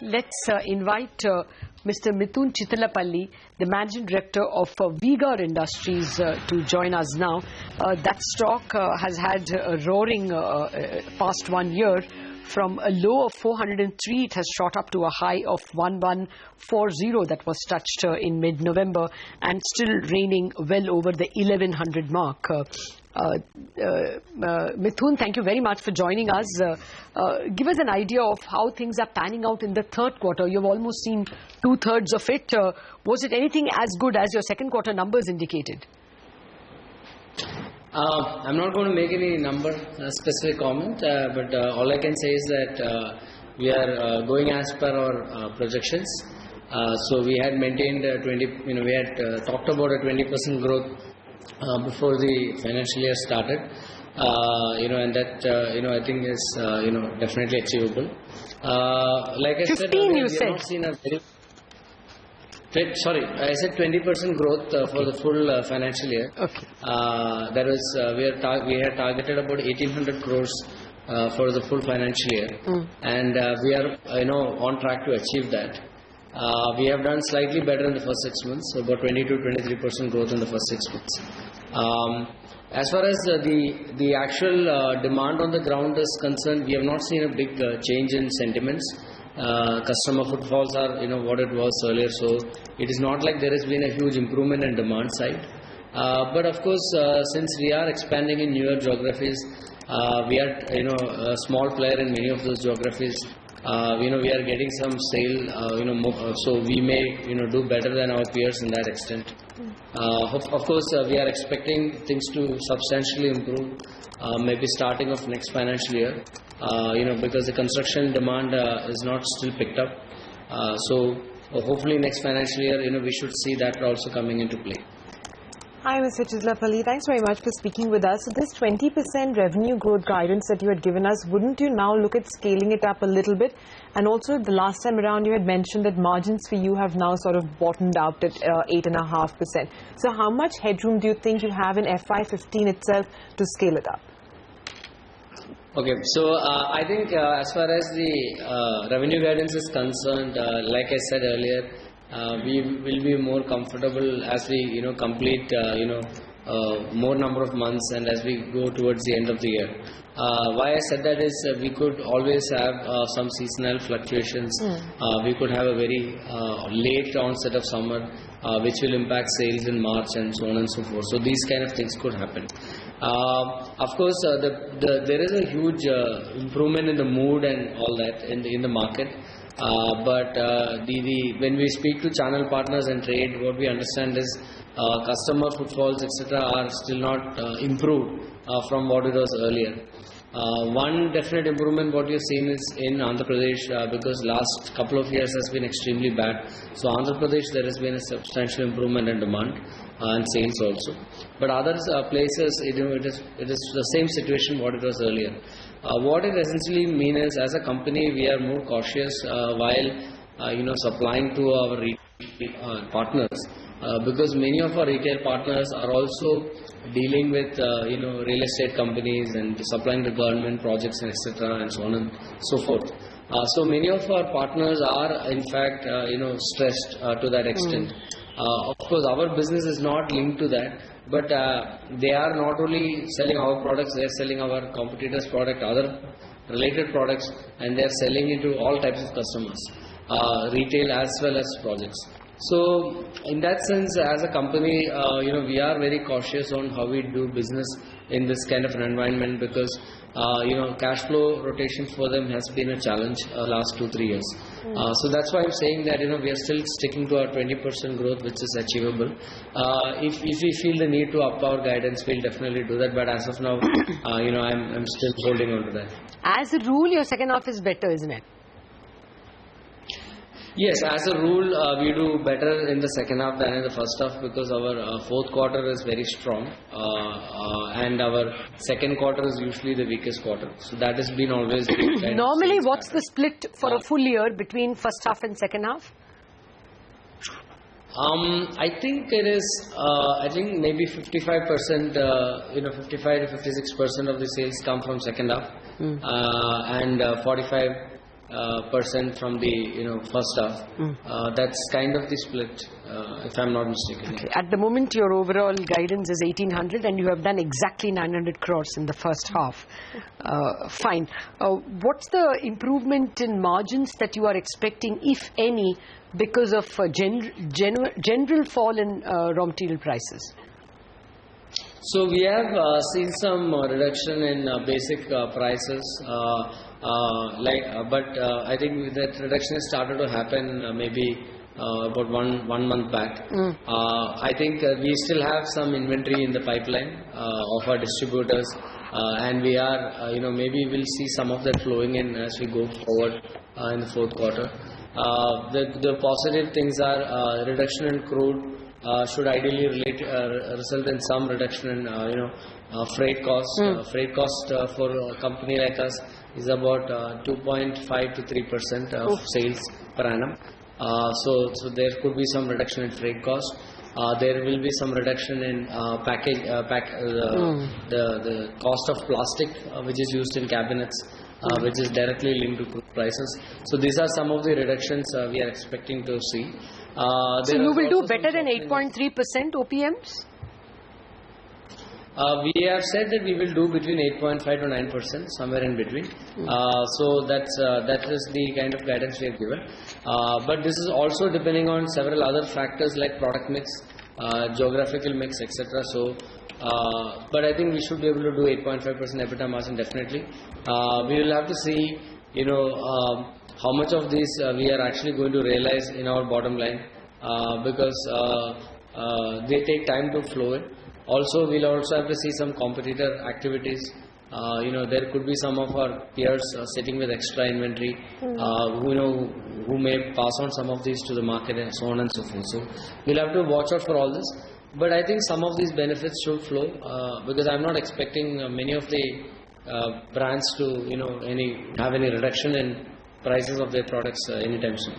Let's invite Mr. Mithun Chittilappilly, the Managing Director of Vigar Industries, to join us now. That stock has had a roaring past 1 year. From a low of 403, it has shot up to a high of 1140 that was touched in mid-November, and still reigning well over the 1100 mark. Mithun, thank you very much for joining us. Give us an idea of how things are panning out in the third quarter. You've almost seen 2/3 of it. Was it anything as good as your second quarter numbers indicated? I'm not going to make any number specific comment, but all I can say is that we are going as per our projections. So we had maintained 20. We had talked about a 20% growth before the financial year started. And that I think is definitely achievable. Like I 15 said, we you said. have not seen a very Sorry, I said 20% growth for the full financial year. Okay. That was we had targeted about 1,800 crores for the full financial year, and we are on track to achieve that. We have done slightly better in the first 6 months, so about 20 to 23% growth in the first 6 months. As far as the actual demand on the ground is concerned, we have not seen a big change in sentiments. Customer footfalls are what it was earlier, so it is not like there has been a huge improvement in demand side. But of course, since we are expanding in newer geographies, we are a small player in many of those geographies. We are getting some sale, so we may do better than our peers in that extent. Of course, we are expecting things to substantially improve, maybe starting of next financial year. Because the construction demand is not still picked up. So hopefully next financial year, we should see that also coming into play. Hi, Mr. Chittilappilly. Thanks very much for speaking with us. So this 20% revenue growth guidance that you had given us, wouldn't you now look at scaling it up a little bit? And also, the last time around, you had mentioned that margins for you have now sort of bottomed out at 8.5%. So how much headroom do you think you have in FY15 itself to scale it up? Okay, so I think as far as the revenue guidance is concerned, like I said earlier, we will be more comfortable as we complete more number of months and as we go towards the end of the year. Why I said that is we could always have some seasonal fluctuations. We could have a very late onset of summer, which will impact sales in March and so on and so forth. So these kind of things could happen. Of course, there is a huge improvement in the mood and all that in the market. But when we speak to channel partners and trade, what we understand is customer footfalls, etc., are still not improved from what it was earlier. One definite improvement what you've seen is in Andhra Pradesh, because last couple of years has been extremely bad. So Andhra Pradesh, there has been a substantial improvement in demand and sales also. But other places, it is the same situation what it was earlier. What it essentially means is, as a company, we are more cautious while supplying to our retail partners, because many of our retail partners are also dealing with real estate companies and supplying the government projects and etc. and so on and so forth. So many of our partners are in fact stressed to that extent. Of course, our business is not linked to that, but they are not only selling our products, they are selling our competitors' product, other related products, and they are selling into all types of customers, retail as well as projects. So in that sense, as a company, we are very cautious on how we do business in this kind of an environment, because cash flow rotation for them has been a challenge last 2-3 years. So that's why I'm saying that we are still sticking to our 20% growth, which is achievable. If we feel the need to up our guidance, we'll definitely do that. But as of now, I'm still holding on to that. As a rule, your second half is better, isn't it? Yes, as a rule, we do better in the second half than in the first half, because our fourth quarter is very strong, and our second quarter is usually the weakest quarter. So that has been always normally. What's the split for a full year between first half and second half? I think it is. I think maybe 55%. 55 to 56% of the sales come from second half, and 45 percent from the first half. That's kind of the split, if I'm not mistaken. Okay. At the moment, your overall guidance is 1800, and you have done exactly 900 crores in the first half. Fine. What's the improvement in margins that you are expecting, if any, because of general fall in raw material prices? So we have seen some reduction in basic prices, but I think that reduction has started to happen maybe about one month back. I think we still have some inventory in the pipeline of our distributors, and we are, maybe we'll see some of that flowing in as we go forward in the fourth quarter. The positive things are reduction in crude. Should ideally result in some reduction in freight costs. Freight cost for a company like us is about 2.5 to 3% of sales per annum. So there could be some reduction in freight cost. There will be some reduction in the cost of plastic which is used in cabinets, which is directly linked to crude prices. So these are some of the reductions we are expecting to see. So you will do better than 8.3% OPMs? We have said that we will do between 8.5 to 9%, somewhere in between. So that is the kind of guidance we have given. But this is also depending on several other factors like product mix, geographical mix, etc. So, but I think we should be able to do 8.5% EBITDA margin definitely. We will have to see, how much of this we are actually going to realize in our bottom line, because they take time to flow in. Also, we'll also have to see some competitor activities. There could be some of our peers sitting with extra inventory, who may pass on some of these to the market and so on and so forth. So we'll have to watch out for all this. But I think some of these benefits should flow, because I'm not expecting many of the brands to have any reduction in prices of their products anytime soon.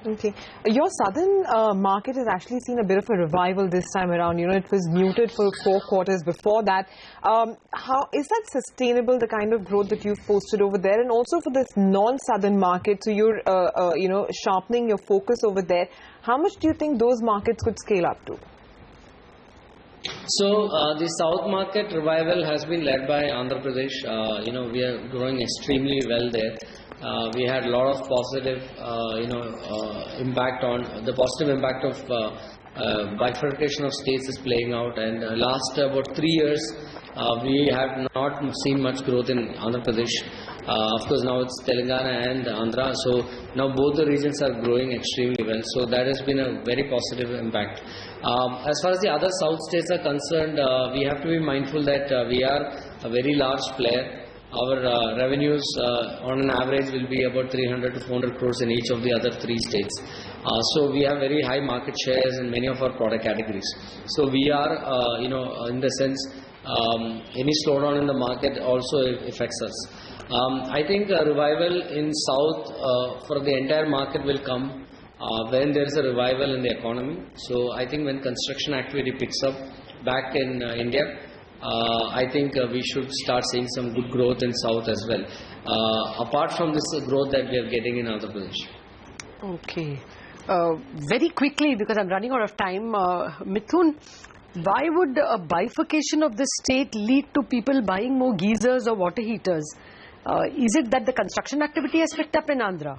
Okay. Your southern market has actually seen a bit of a revival this time around. It was muted for 4 quarters before that. How is that sustainable, the kind of growth that you've posted over there? And also for this non-southern market, so you're, sharpening your focus over there. How much do you think those markets could scale up to? So the South market revival has been led by Andhra Pradesh. We are growing extremely well there. We had a lot of positive, impact on the positive impact of bifurcation of states is playing out. And last about 3 years, we have not seen much growth in Andhra Pradesh. Of course, now it's Telangana and Andhra. So now both the regions are growing extremely well. So that has been a very positive impact. As far as the other South states are concerned, we have to be mindful that we are a very large player. Our revenues on an average will be about 300 to 400 crores in each of the other 3 states. So we have very high market shares in many of our product categories. So we are, in the sense, any slowdown in the market also affects us. I think a revival in South for the entire market will come when there is a revival in the economy. So I think when construction activity picks up back in India, I think we should start seeing some good growth in South as well, apart from this growth that we are getting in Andhra Pradesh. Okay. Very quickly, because I'm running out of time, Mithun, why would a bifurcation of the state lead to people buying more geysers or water heaters? Is it that the construction activity has picked up in Andhra?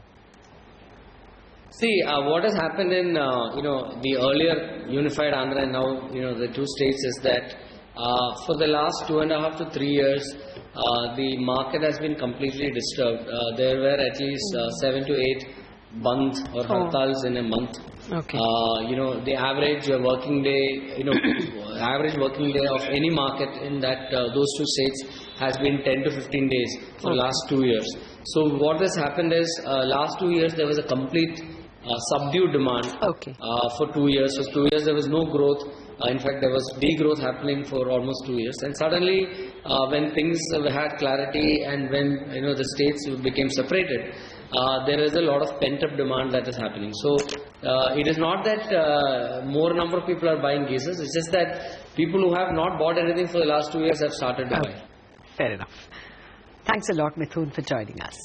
See, what has happened in the earlier unified Andhra and now the 2 states is that for the last 2.5 to 3 years, the market has been completely disturbed. There were at least 7 to 8 bandh or hartals in a month. Okay. The average working day, average working day of any market in that those 2 states has been 10 to 15 days for the last 2 years. So what has happened is last 2 years there was a complete subdued demand for 2 years. So 2 years there was no growth. In fact, there was degrowth happening for almost 2 years. And suddenly, when things had clarity and when the states became separated, there is a lot of pent-up demand that is happening. So it is not that more number of people are buying geysers. It's just that people who have not bought anything for the last 2 years have started to buy. Fair enough. Thanks a lot, Mithun, for joining us.